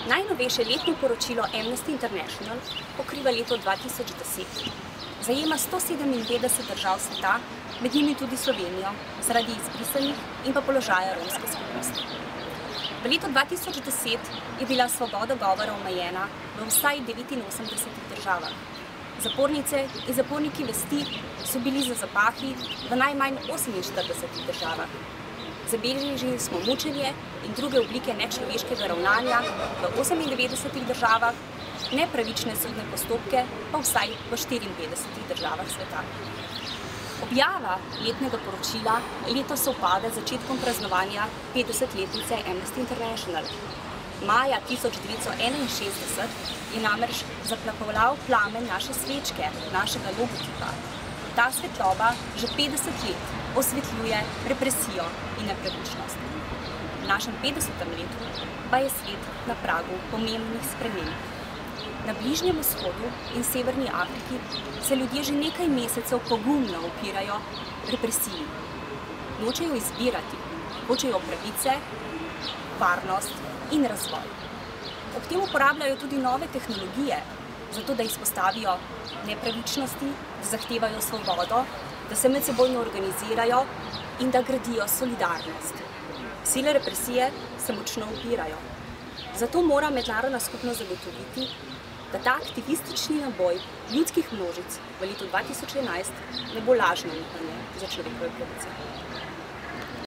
Najnovejše letno poročilo Amnesty International pokriva leto 2010. Zajema 157 držav sveta, med njimi tudi Slovenijo, zaradi izbrisanih in pa položaja romske skupnosti. V letu 2010 je bila svoboda govora omejena v vsaj 89 državah. Zapornice in zaporniki vesti so bili za zapahi v najmanj 48 državah. Zabeležili smo mučenje in druge oblike nečloveškega ravnanja v 98 državah, nepravične sodne postopke pa vsaj v 54 državah sveta. Objava letnega poročila letos sovpada z začetkom praznovanja 50-letnice Amnesty International. Maja 1961 je namreč zaplahoval plamen naše svečke, našega logotipa. Ta svetloba že 50 let osvetljuje represijo in nepravičnost. V našem 50. letu pa je svet na pragu pomembnih sprememb. Na Bližnjem vzhodu in Severni Afriki se ljudje že nekaj mesecev pogumno upirajo represiji. Nočejo izbirati, hočejo pravice, varnost in razvoj. Ob tem uporabljajo tudi nove tehnologije, zato da izpostavijo nepravičnosti, da zahtevajo svobodo, da se medsebojno organizirajo in da gradijo solidarnost. Sile represije se močno upirajo. Zato mora mednarodna skupnost zagotoviti, da ta aktivistični naboj ljudskih množic v letu 2011 ne bo lažno upanje za človekove pravice.